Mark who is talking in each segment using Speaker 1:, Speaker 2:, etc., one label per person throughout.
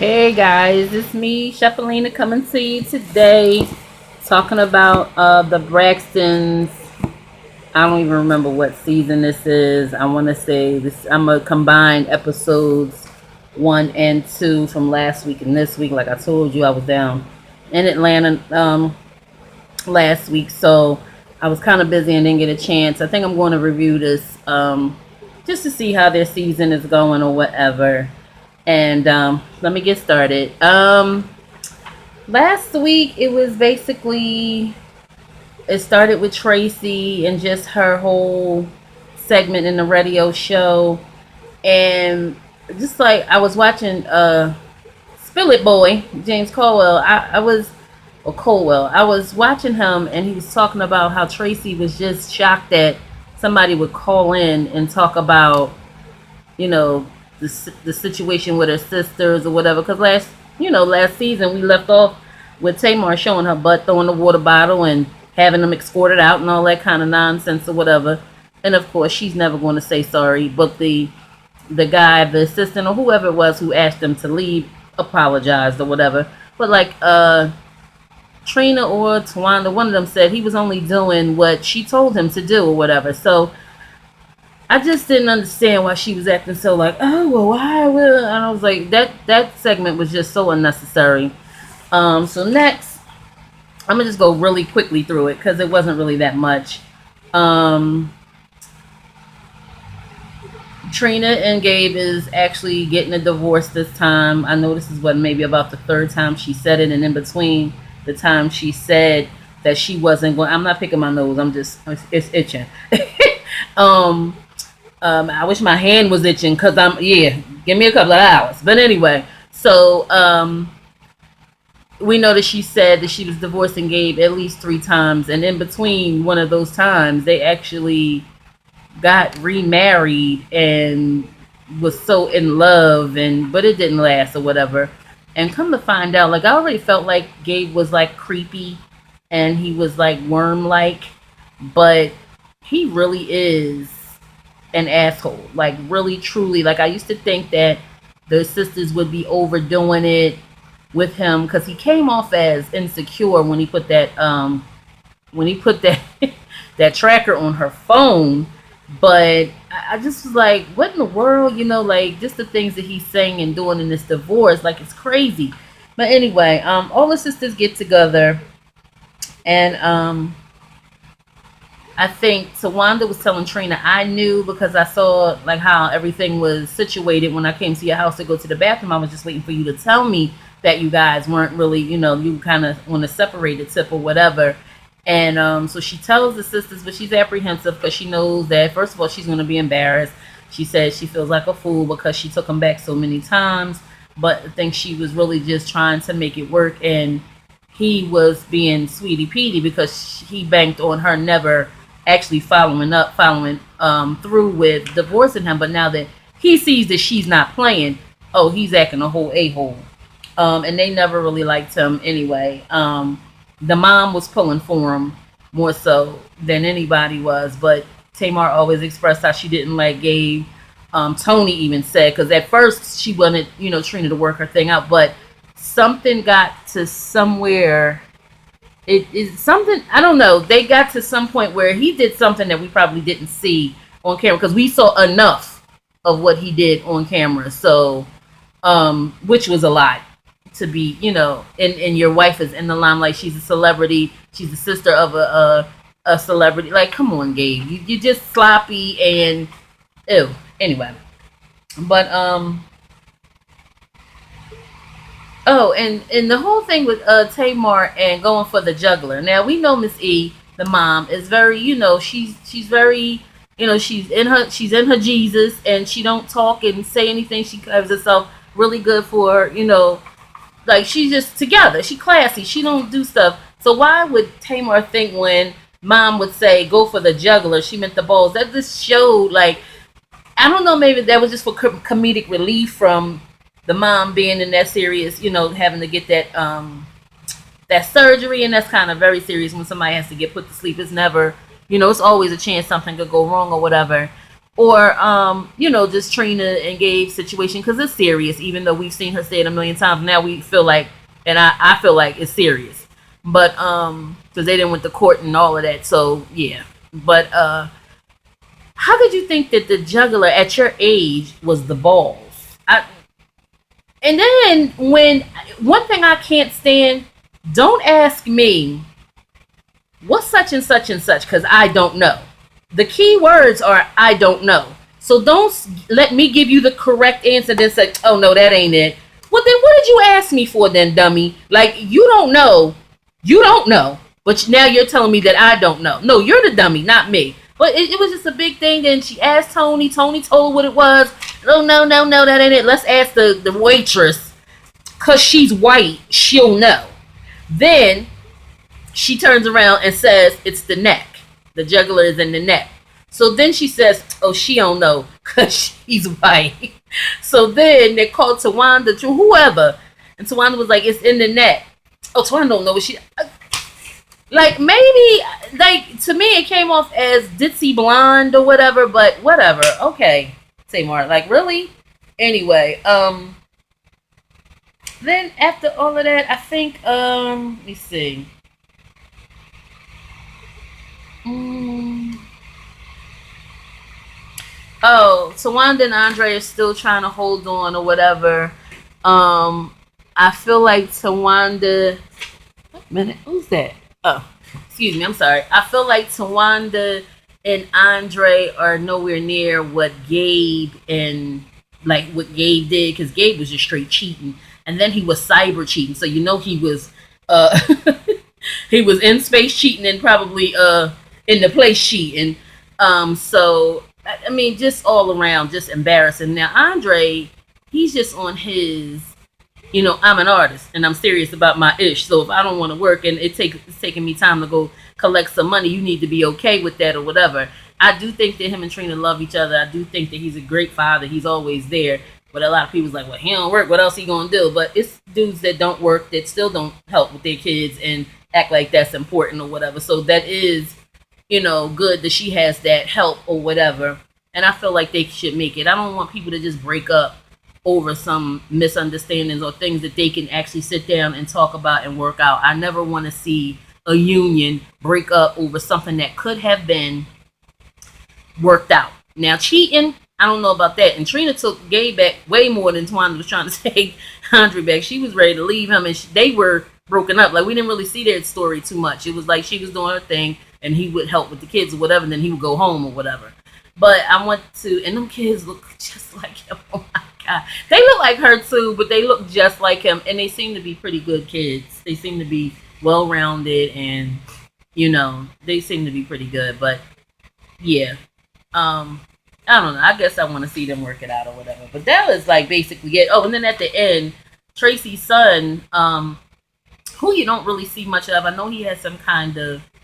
Speaker 1: Hey guys, it's me, Shepalina, coming to you today, talking about the Braxtons. I don't even remember what season this is. I want to say this. I'm gonna combine episodes 1 and 2 from last week and this week. Like I told you, I was down in Atlanta last week, so I was kind of busy and didn't get a chance. I think I'm going to review this just to see how their season is going or whatever. And let me get started. Last week it was basically it started with Tracy and just her whole segment in the radio show, and just like I was watching Spill It Boy James Caldwell. I was or Colwell. I was watching him and he was talking about how Tracy was just shocked that somebody would call in and talk about you know the situation with her sisters or whatever. Because last season we left off with Tamar showing her butt, throwing the water bottle, and having them escorted out and all that kind of nonsense or whatever. And of course, she's never going to say sorry. But the guy, the assistant or whoever it was who asked them to leave, apologized or whatever. But like Trina or Tawanda, one of them said he was only doing what she told him to do or whatever. So I just didn't understand why she was acting so like, oh well, why will? And I was like, that segment was just so unnecessary. So next, I'm gonna just go really quickly through it because it wasn't really that much. Um, Trina and Gabe is actually getting a divorce this time. I know this is what maybe about the third time she said it, and in between the time she said that she wasn't going. I'm not picking my nose. I'm just it's itching. um, I wish my hand was itching because give me a couple of hours. But anyway, so we know that she said that she was divorcing Gabe at least 3 times, and in between one of those times, they actually got remarried and was so in love, and but it didn't last or whatever. And come to find out, like I already felt like Gabe was like creepy, and he was like worm like, but he really is an asshole. Like really, truly. Like I used to think that the sisters would be overdoing it with him because he came off as insecure when he put that that tracker on her phone. But I just was like, what in the world, like just the things that he's saying and doing in this divorce, like it's crazy. But anyway, all the sisters get together, and I think Tawanda was telling Trina, I knew because I saw like how everything was situated when I came to your house to go to the bathroom. I was just waiting for you to tell me that you guys weren't really, you kind of want to separate the tip or whatever. And so she tells the sisters, but she's apprehensive because she knows that, first of all, she's going to be embarrassed. She says she feels like a fool because she took him back so many times, but I think she was really just trying to make it work. And he was being sweetie peaty because he banked on her never actually following through with divorcing him. But now that he sees that she's not playing, oh, he's acting a whole a-hole. And they never really liked him anyway. The mom was pulling for him more so than anybody was, but Tamar always expressed how she didn't like Gabe. Tony even said, because at first she wanted, Trina to work her thing out, but something got to somewhere. It is something, I don't know. They got to some point where he did something that we probably didn't see on camera because we saw enough of what he did on camera. So, which was a lot to be, and your wife is in the limelight. She's a celebrity. She's the sister of a celebrity. Like, come on, Gabe. You're just sloppy and ew. Anyway, but oh, and the whole thing with Tamar and going for the juggler. Now we know Miss E, the mom, is very, she's very, she's in her Jesus, and she don't talk and say anything. She carries herself really good for, like she's just together. She classy. She don't do stuff. So why would Tamar think when mom would say go for the juggler, she meant the balls? That just showed like, I don't know, maybe that was just for comedic relief from the mom being in that serious, having to get that surgery, and that's kind of very serious when somebody has to get put to sleep. It's never, it's always a chance something could go wrong or whatever. or just Trina and Gabe's situation, because it's serious. Even though we've seen her say it a million times, now we feel like, and I feel like it's serious. But because they didn't went to court and all of that, so yeah. But how could you think that the juggler at your age was the balls? And then when one thing I can't stand, don't ask me what's such and such and such, because I don't know. The key words are I don't know. So don't let me give you the correct answer, then say, oh no, that ain't it. Well, then what did you ask me for then, dummy? Like, you don't know. You don't know. But now you're telling me that I don't know. No, you're the dummy, not me. But it was just a big thing. And she asked Tony. Tony told what it was. Oh, no, that ain't it. Let's ask the waitress. Because she's white. She'll know. Then she turns around and says it's the neck. The juggler is in the neck. So then she says, oh, she don't know because she's white. So then they called Tawanda to whoever. And Tawanda was like, it's in the neck. Oh, Tawanda don't know what she... Like, maybe, like, to me it came off as ditzy blonde or whatever, but whatever. Okay, Tamar. Like, really? Anyway, then after all of that, I think, let me see. Oh, Tawanda and Andre are still trying to hold on or whatever. I feel like Tawanda... Wait a minute, who's that? Oh, excuse me, I'm sorry. I feel like Tawanda and Andre are nowhere near what Gabe did, because Gabe was just straight cheating. And then he was cyber cheating. So he was he was in space cheating and probably in the place cheating. So I mean, just all around, just embarrassing. Now Andre, he's just on his, I'm an artist and I'm serious about my ish. So if I don't want to work and it's taking me time to go collect some money, you need to be okay with that or whatever. I do think that him and Trina love each other. I do think that he's a great father. He's always there. But a lot of people's like, well, he don't work. What else he gonna do? But it's dudes that don't work that still don't help with their kids and act like that's important or whatever. So that is, good that she has that help or whatever. And I feel like they should make it. I don't want people to just break up over some misunderstandings or things that they can actually sit down and talk about and work out. I never want to see a union break up over something that could have been worked out. Now, cheating, I don't know about that. And Trina took Gabe back way more than Tawanda was trying to take Andre back. She was ready to leave him, and they were broken up. Like, we didn't really see their story too much. It was like she was doing her thing, and he would help with the kids or whatever, and then he would go home or whatever. But I want to, and them kids look just like him. Oh my God. They look like her too, but they look just like him, and they seem to be pretty good kids. They seem to be well-rounded, and, they seem to be pretty good. But, yeah. I don't know. I guess I want to see them work it out or whatever. But that was like basically it. Oh, and then at the end, Tracy's son, who you don't really see much of. I know he has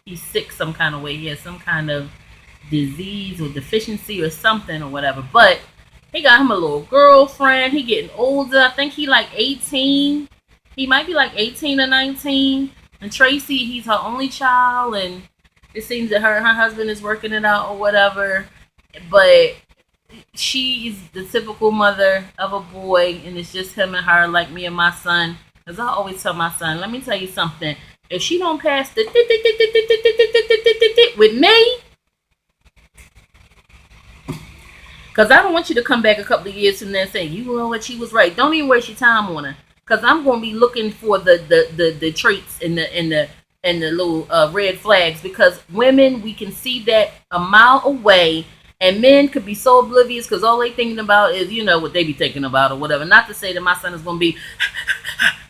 Speaker 1: he's sick some kind of way. He has some kind of disease or deficiency or something or whatever. But he got him a little girlfriend. He getting older. I think he like 18. He might be like 18 or 19. And Tracy, he's her only child. And it seems that her husband is working it out or whatever. But she's the typical mother of a boy, and it's just him and her, like me and my son. Because I always tell my son, let me tell you something. If she don't pass the with me, because I don't want you to come back a couple of years from there and say, you know what, she was right. Don't even waste your time on her. Because I'm going to be looking for the traits and the little red flags. Because women, we can see that a mile away. And men could be so oblivious because all they thinking about is, what they be thinking about or whatever. Not to say that my son is going to be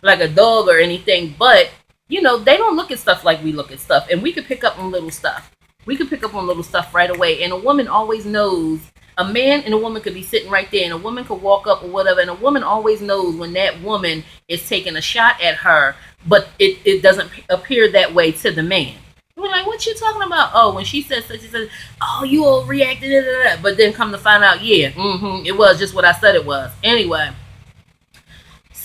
Speaker 1: like a dog or anything, but, they don't look at stuff like we look at stuff. And we could pick up on little stuff. We could pick up on little stuff right away. And a woman always knows. A man and a woman could be sitting right there, and a woman could walk up or whatever. And a woman always knows when that woman is taking a shot at her, but it doesn't appear that way to the man. We're like, what you talking about? Oh, when she said such and such, oh, you all reacted, but then come to find out, yeah, it was just what I said it was. Anyway,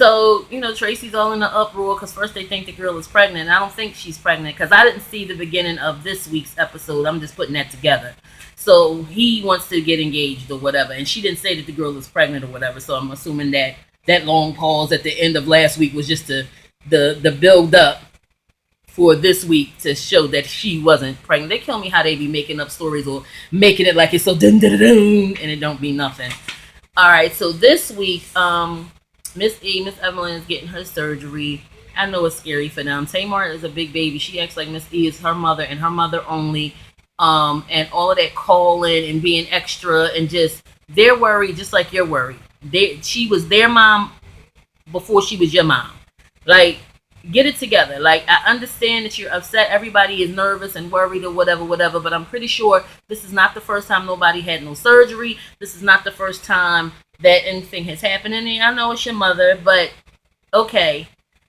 Speaker 1: So, Tracy's all in the uproar because first they think the girl is pregnant. And I don't think she's pregnant because I didn't see the beginning of this week's episode. I'm just putting that together. So he wants to get engaged or whatever. And she didn't say that the girl is pregnant or whatever. So I'm assuming that that long pause at the end of last week was just the build up for this week to show that she wasn't pregnant. They kill me how they be making up stories or making it like it's so dun dun dun, dun and it don't mean nothing. All right, so this week, Miss Evelyn is getting her surgery. I know it's scary for them. Tamar is a big baby. She acts like Miss E is her mother and her mother only. And all of that calling and being extra and just they're worried just like you're worried. She was their mom before she was your mom. Like, get it together. Like, I understand that you're upset. Everybody is nervous and worried or whatever, but I'm pretty sure this is not the first time nobody had no surgery. This is not the first time that anything has happened. And I know it's your mother, but okay.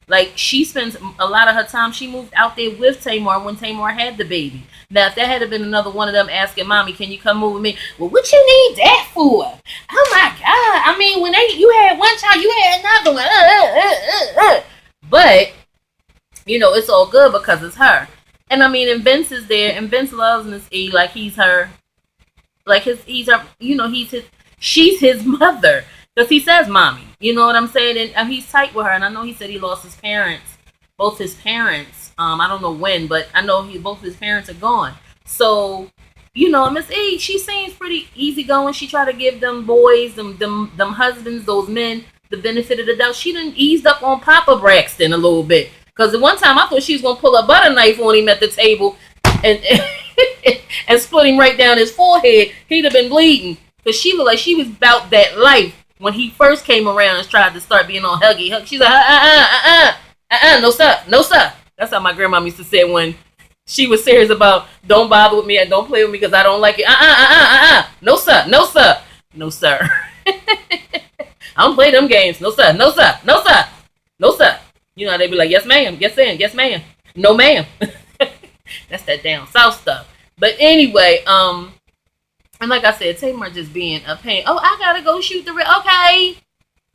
Speaker 1: Like, she spends a lot of her time, she moved out there with Tamar when Tamar had the baby. Now, if that had been another one of them asking, Mommy, can you come move with me? Well, what you need that for? Oh, my God. I mean, when you had one child, you had another one. But, it's all good because it's her. And, I mean, and Vince is there, and Vince loves Miss E like he's her. Like, he's her, she's his mother. Because he says mommy. You know what I'm saying? And he's tight with her. And I know he said he lost his parents. Both his parents. I don't know when, but I know both his parents are gone. So, Miss E, she seems pretty easygoing. She tried to give them boys, them husbands, those men, the benefit of the doubt. She done eased up on Papa Braxton a little bit. Because the one time I thought she was going to pull a butter knife on him at the table and and split him right down his forehead. He'd have been bleeding. Because she looked like she was about that life. When he first came around and tried to start being all huggy, she's like, no sir, no sir. That's how my grandma used to say when she was serious about don't bother with me and don't play with me because I don't like it. No sir, no sir, no sir. I don't play them games. No sir, no sir, no sir, no sir. They be like, yes ma'am, yes ma'am, no ma'am. That's that down south stuff. But anyway, and like I said, Tamar just being a pain. Oh, I gotta go shoot the okay.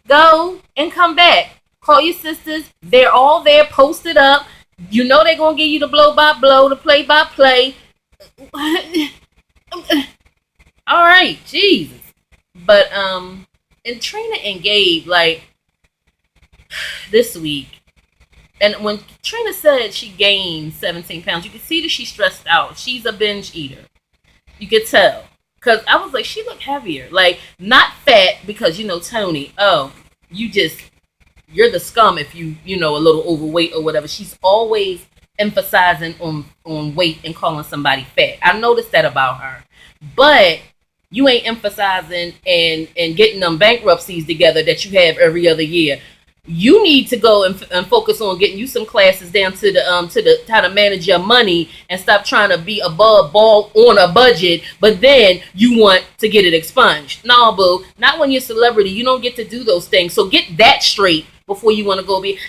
Speaker 1: Go and come back. Call your sisters. They're all there posted up. They're gonna give you the blow by blow, the play by play. All right, Jesus. But and Trina and Gabe, like this week, and when Trina said she gained 17 pounds, you could see that she's stressed out. She's a binge eater. You could tell. Because I was like, she looked heavier. Like, not fat because, Tony, you're the scum if you, a little overweight or whatever. She's always emphasizing on weight and calling somebody fat. I noticed that about her. But you ain't emphasizing and getting them bankruptcies together that you have every other year. You need to go and focus on getting you some classes down to the how to manage your money and stop trying to be above ball on a budget, but then you want to get it expunged. No, boo, not when you're a celebrity. You don't get to do those things. So get that straight before you want to go be.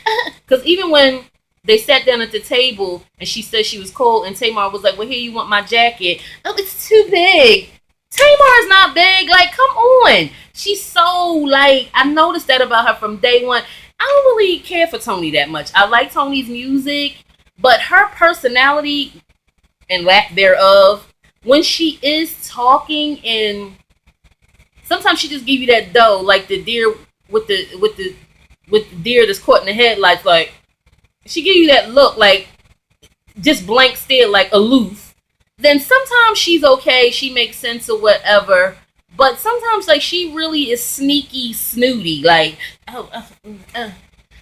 Speaker 1: Because even when they sat down at the table and she said she was cold and Tamar was like, well, here, you want my jacket? Oh, it's too big. Tamar is not big. Like, come on. She's so, like, I noticed that about her from day one. I don't really care for Tony that much. I like Tony's music, but her personality and lack thereof, when she is talking, and sometimes she just give you that dough, like the deer with the deer that's caught in the headlights. Like, she give you that look, like just blank stare, like aloof. Then sometimes she's okay, she makes sense or whatever. But sometimes, like, she really is sneaky, snooty, like,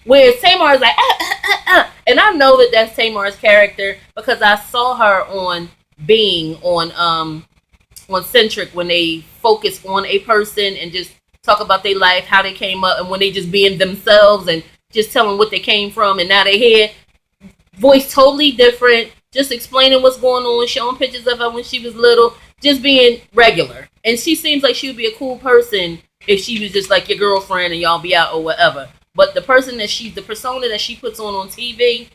Speaker 1: whereas Tamar is like, and I know that that's Tamar's character because I saw her on Being on Centric when they focus on a person and just talk about their life, how they came up, and when they just being themselves and just telling what they came from, and now they're here, voice totally different, just explaining what's going on, showing pictures of her when she was little, just being regular. And she seems like she would be a cool person if she was just like your girlfriend and y'all be out or whatever. But the persona that she puts on TV,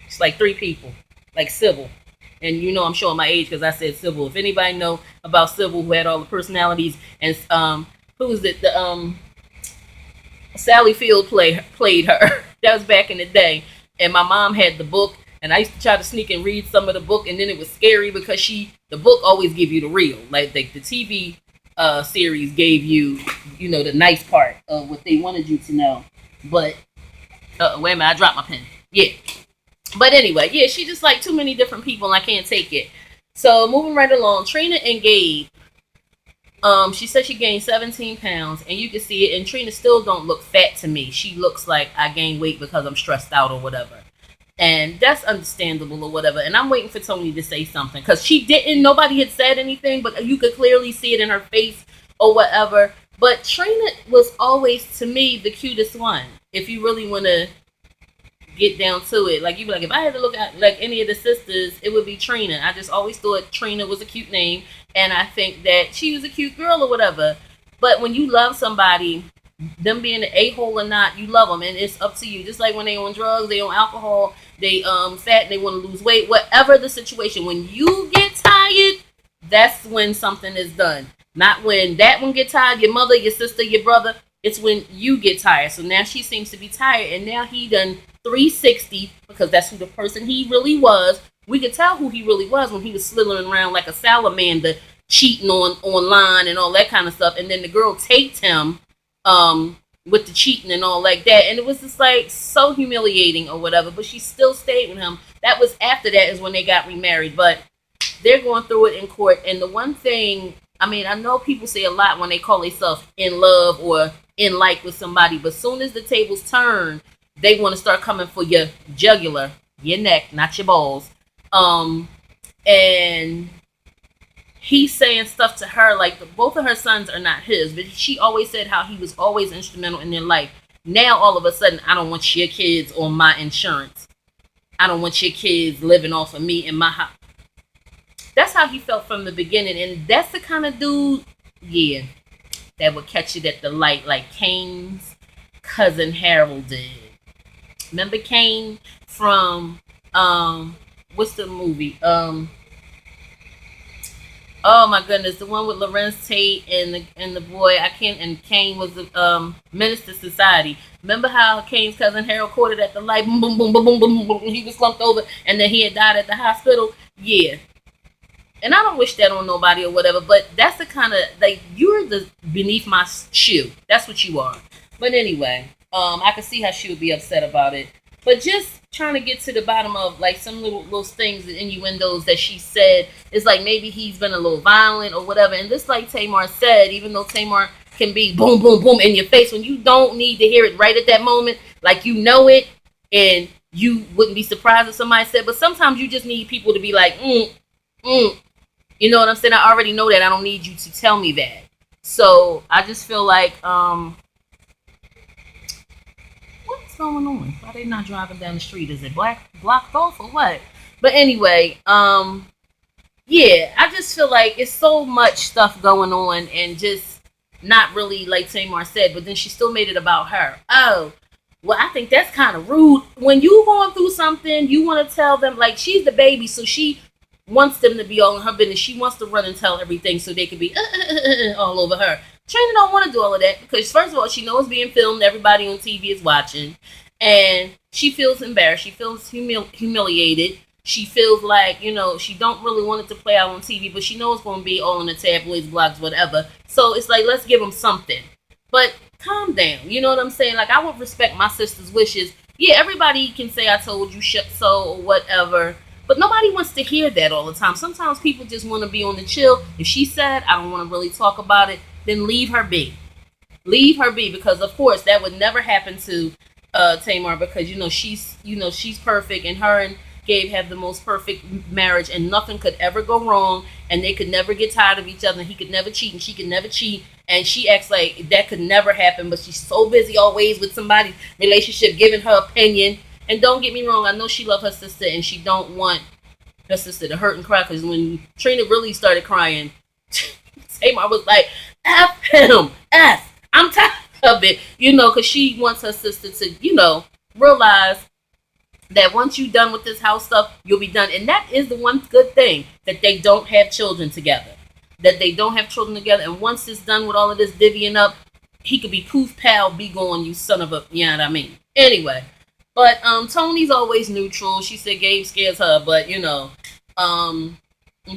Speaker 1: it's like 3 people, like Sybil. And I'm showing my age because I said Sybil. If anybody know about Sybil, who had all the personalities, and who is it? Sally Field played her. That was back in the day, and my mom had the book, and I used to try to sneak and read some of the book, and then it was scary because the book always give you the real, like the TV series gave you, the nice part of what they wanted you to know. But wait a minute, I dropped my pen. Yeah, but anyway, yeah, she just like too many different people, and I can't take it. So moving right along, Trina and Gabe. She said she gained 17 pounds, and you can see it. And Trina still don't look fat to me. She looks like I gained weight because I'm stressed out or whatever, and that's understandable or whatever. And I'm waiting for Tony to say something because she didn't. Nobody had said anything, but you could clearly see it in her face or whatever. But Trina was always to me the cutest one. If you really want to get down to it, like you be like, if I had to look at like any of the sisters, it would be Trina. I just always thought Trina was a cute name, and I think that she was a cute girl or whatever. But when you love somebody, them being an a-hole or not, you love them, and it's up to you. Just like when they on drugs, they on alcohol, they fat, they want to lose weight, whatever the situation. When you get tired, that's when something is done. Not when that one get tired, your mother, your sister, your brother. It's when you get tired. So now she seems to be tired, and now he done 360 because that's who the person he really was. We could tell who he really was when he was slithering around like a salamander, cheating online and all that kind of stuff. And then the girl taped him with the cheating and all like that, and it was just like so humiliating or whatever. But she still stayed with him. That was after that is when they got remarried. But they're going through it in court. And the one thing, I mean, I know people say a lot when they call themselves in love or in like with somebody, but soon as the tables turn, they want to start coming for your jugular, your neck, not your balls. And he's saying stuff to her like both of her sons are not his, but she always said how he was always instrumental in their life. Now all of a sudden, I don't want your kids on my insurance. I don't want your kids living off of me in my house. That's how he felt from the beginning, and that's the kind of dude, yeah, that would catch it at the light like Kane's cousin Harold did. Remember Kane from what's the movie? Oh my goodness, the one with Lorenz Tate and the boy and Kane was the Minister Society. Remember how Kane's cousin Harold caught it at the light? Boom, boom, boom, boom, boom, boom, boom. He was slumped over, and then he had died at the hospital. Yeah. And I don't wish that on nobody or whatever, but that's the kind of, like, you're the beneath my shoe. That's what you are. But anyway, I can see how she would be upset about it. But just trying to get to the bottom of, like, some little things, innuendos that she said. It's like maybe he's been a little violent or whatever. And just like Tamar said, even though Tamar can be boom, boom, boom in your face, when you don't need to hear it right at that moment, like you know it, and you wouldn't be surprised if somebody said, but sometimes you just need people to be like, you know what I'm saying? I already know that. I don't need you to tell me that. So I just feel like, what's going on? Why are they not driving down the street? Is it blocked off or what? But anyway, yeah, I just feel like it's so much stuff going on and just not really like Tamar said, but then she still made it about her. Oh, well, I think that's kind of rude. When you going through something, you want to tell them, like, she's the baby, so she wants them to be all in her business. She wants to run and tell everything so they could be all over her. Trina don't want to do all of that because, first of all, she knows being filmed. Everybody on TV is watching. And she feels embarrassed. She feels humiliated. She feels like, she don't really want it to play out on TV, but she knows it's going to be all in the tabloids, blogs, whatever. So it's like, let's give them something. But calm down. You know what I'm saying? Like, I would respect my sister's wishes. Yeah, everybody can say I told you so or whatever. But nobody wants to hear that all the time. Sometimes people just want to be on the chill. If she said, I don't want to really talk about it, then leave her be. Leave her be, because of course that would never happen to Tamar, because she's perfect, and her and Gabe have the most perfect marriage, and nothing could ever go wrong, and they could never get tired of each other, and he could never cheat and she could never cheat, and she acts like that could never happen, but she's so busy always with somebody's relationship, giving her opinion. And don't get me wrong, I know she loves her sister, and she don't want her sister to hurt and cry, because when Trina really started crying, Tamar was like, F him, F, I'm tired of it, because she wants her sister to, realize that once you're done with this house stuff, you'll be done. And that is the one good thing, that they don't have children together. And once it's done with all of this divvying up, he could be poof pal, be gone, you son of a, you know what I mean. Anyway, but Tony's always neutral. She said Gabe scares her, but um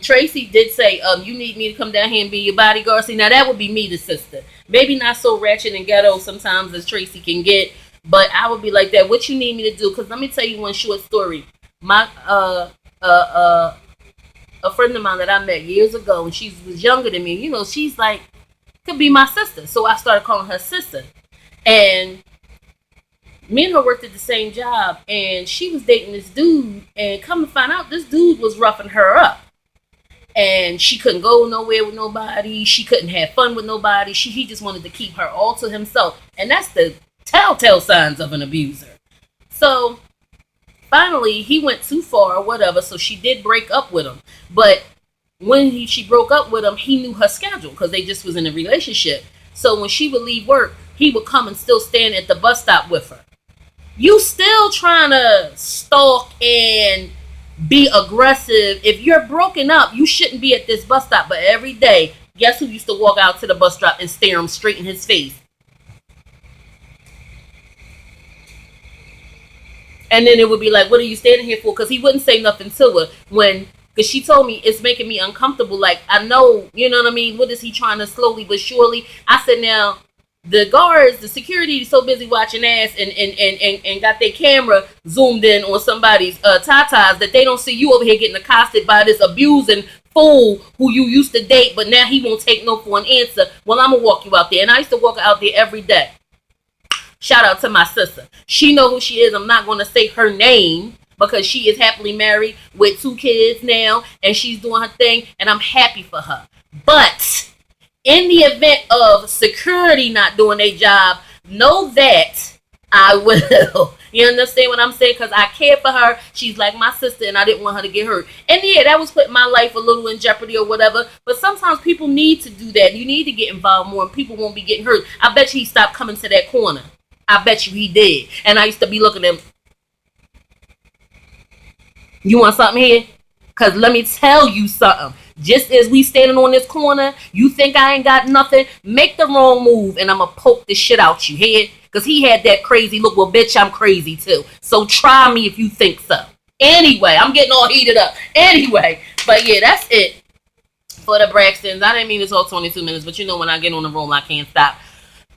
Speaker 1: Tracy did say, you need me to come down here and be your bodyguard. See, now that would be me, the sister. Maybe not so ratchet and ghetto sometimes as Tracy can get, but I would be like that. What you need me to do? Because let me tell you one short story. My a friend of mine that I met years ago, and she was younger than me. She's like could be my sister, so I started calling her sister. And me and her worked at the same job, and she was dating this dude, and come to find out, this dude was roughing her up. And she couldn't go nowhere with nobody. She couldn't have fun with nobody. He just wanted to keep her all to himself. And that's the telltale signs of an abuser. So finally, he went too far or whatever, so she did break up with him. But when she broke up with him, he knew her schedule because they just was in a relationship. So when she would leave work, he would come and still stand at the bus stop with her. You still trying to stalk and be aggressive. If you're broken up, you shouldn't be at this bus stop. But every day, guess who used to walk out to the bus stop and stare him straight in his face? And then it would be like, what are you standing here for? Because he wouldn't say nothing to her because she told me it's making me uncomfortable. Like, I know, you know what I mean? What is he trying to slowly but surely? I said, now, the guards, the security is so busy watching ass and got their camera zoomed in on somebody's tatas that they don't see you over here getting accosted by this abusing fool who you used to date, but now he won't take no for an answer. Well, I'm going to walk you out there. And I used to walk out there every day. Shout out to my sister. She know who she is. I'm not going to say her name because she is happily married with 2 kids now, and she's doing her thing, and I'm happy for her. But in the event of security not doing their job, know that I will. You understand what I'm saying? Because I care for her. She's like my sister, and I didn't want her to get hurt. And yeah, that was putting my life a little in jeopardy or whatever. But sometimes people need to do that. You need to get involved more, and people won't be getting hurt. I bet you he stopped coming to that corner. I bet you he did. And I used to be looking at him. You want something here? Because let me tell you something. Just as we standing on this corner, you think I ain't got nothing? Make the wrong move and I'm going to poke the shit out you. Hear? Because he had that crazy look. Well, bitch, I'm crazy too. So try me if you think so. Anyway, I'm getting all heated up. Anyway, but yeah, that's it for the Braxtons. I didn't mean to talk 22 minutes, but when I get on the roll, I can't stop.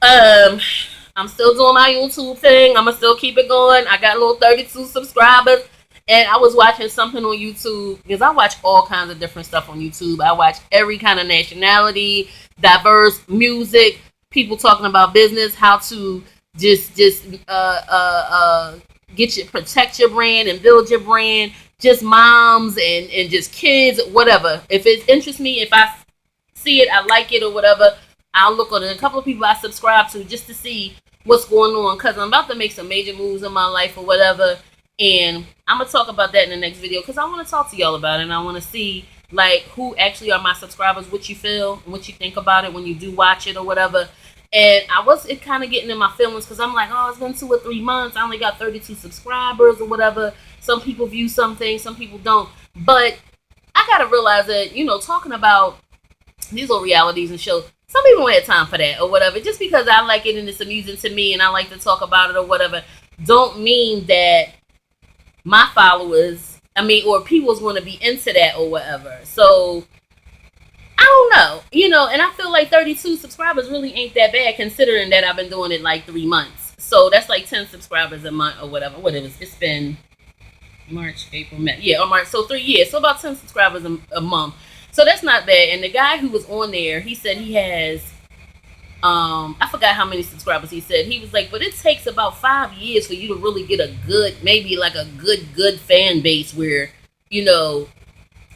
Speaker 1: I'm still doing my YouTube thing. I'm going to still keep it going. I got a little 32 subscribers. And I was watching something on YouTube because I watch all kinds of different stuff on YouTube. I watch every kind of nationality, diverse music, people talking about business, how to just protect your brand and build your brand, just moms and just kids, whatever. If it interests me, if I see it, I like it or whatever, I'll look on it. A couple of people I subscribe to just to see what's going on because I'm about to make some major moves in my life or whatever. And I'm going to talk about that in the next video because I want to talk to y'all about it. And I want to see like who actually are my subscribers, what you feel, and what you think about it when you do watch it or whatever. And I was kind of getting in my feelings because I'm like, oh, it's been 2 or 3 months. I only got 32 subscribers or whatever. Some people view something, some people don't. But I got to realize that, talking about these little realities and shows, some people don't have time for that or whatever. Just because I like it and it's amusing to me and I like to talk about it or whatever, don't mean that my followers, or people's going to be into that or whatever. So, I don't know, and I feel like 32 subscribers really ain't that bad considering that I've been doing it like 3 months. So, that's like 10 subscribers a month or whatever. What it is, it's been March, April, May. Yeah, or March, so 3 years. So, about 10 subscribers a month. So, that's not bad. And the guy who was on there, he said he has I forgot how many subscribers he said. He was like, but it takes about 5 years for you to really get a good, maybe like a good fan base where, and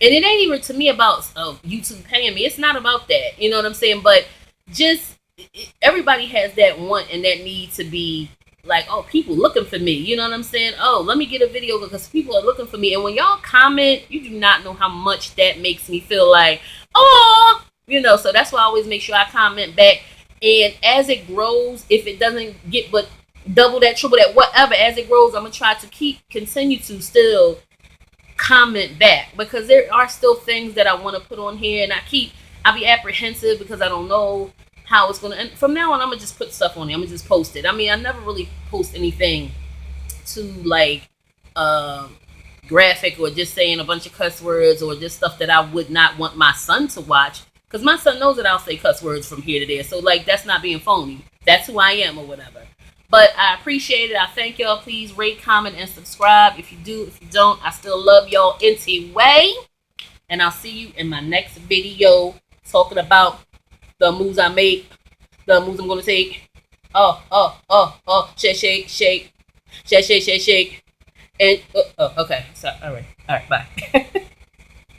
Speaker 1: it ain't even to me about YouTube paying me. It's not about that. You know what I'm saying? But just everybody has that want and that need to be like, oh, people looking for me. You know what I'm saying? Oh, let me get a video because people are looking for me. And when y'all comment, you do not know how much that makes me feel like, oh, so that's why I always make sure I comment back. And as it grows, if it doesn't get but double that, triple that, whatever, as it grows, I'm going to try to continue to still comment back because there are still things that I want to put on here and I be apprehensive because I don't know how it's gonna. And from now on, I'm gonna just put stuff on there. I'm gonna just post it. I mean, I never really post anything too like um graphic or just saying a bunch of cuss words or just stuff that I would not want my son to watch. Because my son knows that I'll say cuss words from here to there. So like that's not being phony. That's who I am or whatever. But I appreciate it. I thank y'all. Please rate, comment, and subscribe. If you do, if you don't, I still love y'all anyway. And I'll see you in my next video talking about the moves I make, the moves I'm gonna take. Shake, shake, shake, shake, shake, shake, shake. And okay. So all right, bye.